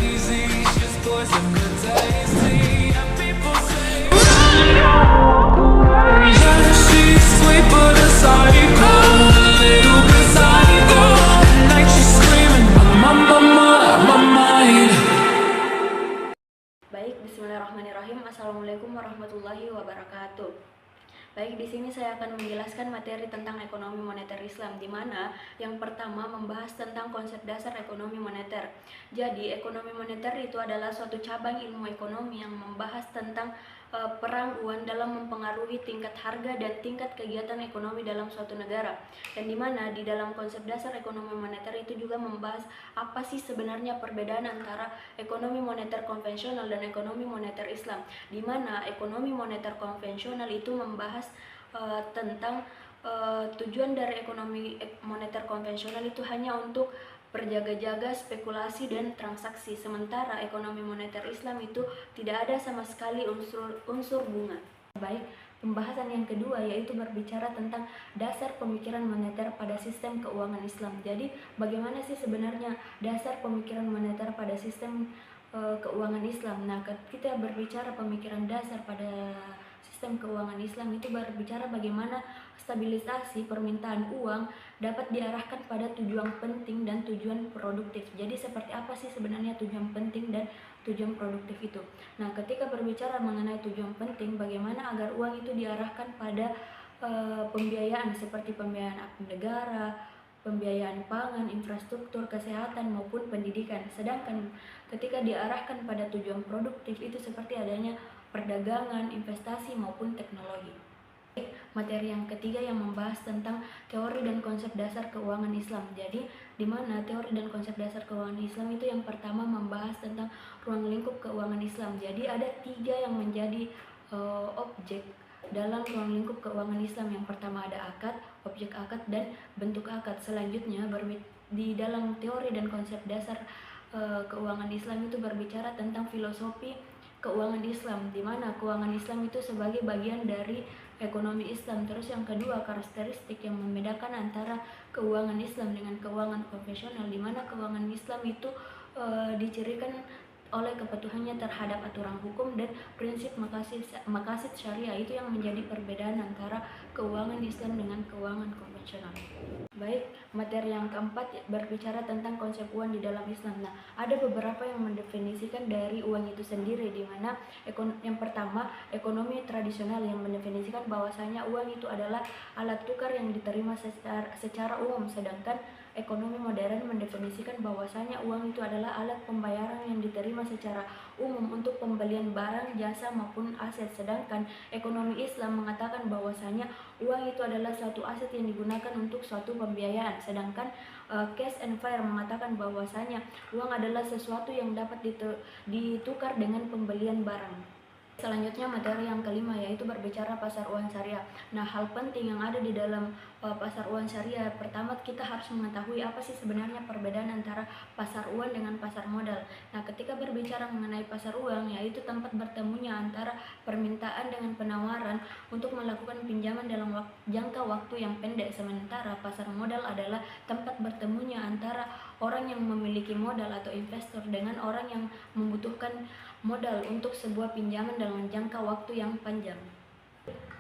crazy. She's poison the tasty. And people say, yeah, she's sweet but a psycho, a little bit psycho. At night she's screaming, my mind. Baik, bismillahirrahmanirrahim. Assalamualaikum warahmatullahi wabarakatuh. Baik, di sini saya akan menjelaskan materi tentang ekonomi moneter Islam, di mana yang pertama membahas tentang konsep dasar ekonomi moneter. Jadi, ekonomi moneter itu adalah suatu cabang ilmu ekonomi yang membahas tentang perang uang dalam mempengaruhi tingkat harga dan tingkat kegiatan ekonomi dalam suatu negara. Dan di mana di dalam konsep dasar ekonomi moneter itu juga membahas apa sih sebenarnya perbedaan antara ekonomi moneter konvensional dan ekonomi moneter Islam. Di mana ekonomi moneter konvensional itu membahas tentang tujuan dari ekonomi moneter konvensional itu hanya untuk berjaga-jaga, spekulasi, dan transaksi. Sementara ekonomi moneter Islam itu tidak ada sama sekali unsur bunga. Baik, pembahasan yang kedua yaitu berbicara tentang dasar pemikiran moneter pada sistem keuangan Islam. Jadi, bagaimana sih sebenarnya dasar pemikiran moneter pada sistem keuangan Islam? Nah, kita berbicara pemikiran dasar pada sistem keuangan Islam itu berbicara bagaimana stabilisasi permintaan uang dapat diarahkan pada tujuan penting dan tujuan produktif. Jadi seperti apa sih sebenarnya tujuan penting dan tujuan produktif itu? Nah, ketika berbicara mengenai tujuan penting, bagaimana agar uang itu diarahkan pada pembiayaan seperti pembiayaan negara, pembiayaan pangan, infrastruktur, kesehatan, maupun pendidikan. Sedangkan ketika diarahkan pada tujuan produktif itu seperti adanya perdagangan, investasi, maupun teknologi. Materi yang ketiga yang membahas tentang teori dan konsep dasar keuangan Islam. Jadi, di mana teori dan konsep dasar keuangan Islam itu yang pertama membahas tentang ruang lingkup keuangan Islam. Jadi, ada tiga yang menjadi objek dalam ruang lingkup keuangan Islam. Yang pertama ada akad, objek akad, dan bentuk akad. Selanjutnya di dalam teori dan konsep dasar keuangan Islam itu berbicara tentang filosofi keuangan Islam, di mana keuangan Islam itu sebagai bagian dari ekonomi Islam. Terus yang kedua, karakteristik yang membedakan antara keuangan Islam dengan keuangan konvensional, di mana keuangan Islam itu dicirikan oleh kepatuhannya terhadap aturan hukum dan prinsip maqasid syariah. Itu yang menjadi perbedaan antara keuangan Islam dengan keuangan konvensional. Baik, materi yang keempat berbicara tentang konsep uang di dalam Islam. Nah, ada beberapa yang mendefinisikan dari uang itu sendiri, di mana yang pertama, ekonomi tradisional yang mendefinisikan bahwasanya uang itu adalah alat tukar yang diterima secara umum, sedangkan ekonomi modern mendefinisikan bahwasanya uang itu adalah alat pembayaran yang diterima secara umum untuk pembelian barang, jasa, maupun aset. Sedangkan ekonomi Islam mengatakan bahwasanya uang itu adalah suatu aset yang digunakan untuk suatu pembiayaan. Sedangkan Cash and Fair mengatakan bahwasanya uang adalah sesuatu yang dapat ditukar dengan pembelian barang. Selanjutnya materi yang kelima yaitu berbicara pasar uang syariah. Nah, hal penting yang ada di dalam pasar uang syariah, pertama kita harus mengetahui apa sih sebenarnya perbedaan antara pasar uang dengan pasar modal. Nah, ketika berbicara mengenai pasar uang, yaitu tempat bertemunya antara permintaan dengan penawaran untuk melakukan pinjaman dalam jangka waktu yang pendek. Sementara pasar modal adalah tempat bertemunya antara orang yang memiliki modal atau investor dengan orang yang membutuhkan modal untuk sebuah pinjaman dalam jangka waktu yang panjang.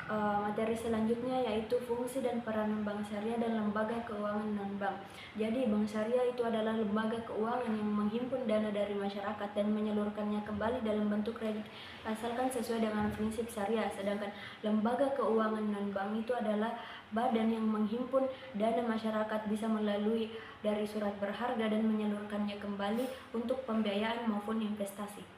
Materi selanjutnya yaitu fungsi dan peranan bank syariah dan lembaga keuangan non-bank. Jadi, bank syariah itu adalah lembaga keuangan yang menghimpun dana dari masyarakat dan menyalurkannya kembali dalam bentuk kredit asalkan sesuai dengan prinsip syariah. Sedangkan lembaga keuangan non-bank itu adalah badan yang menghimpun dana masyarakat bisa melalui dari surat berharga dan menyalurkannya kembali untuk pembiayaan maupun investasi.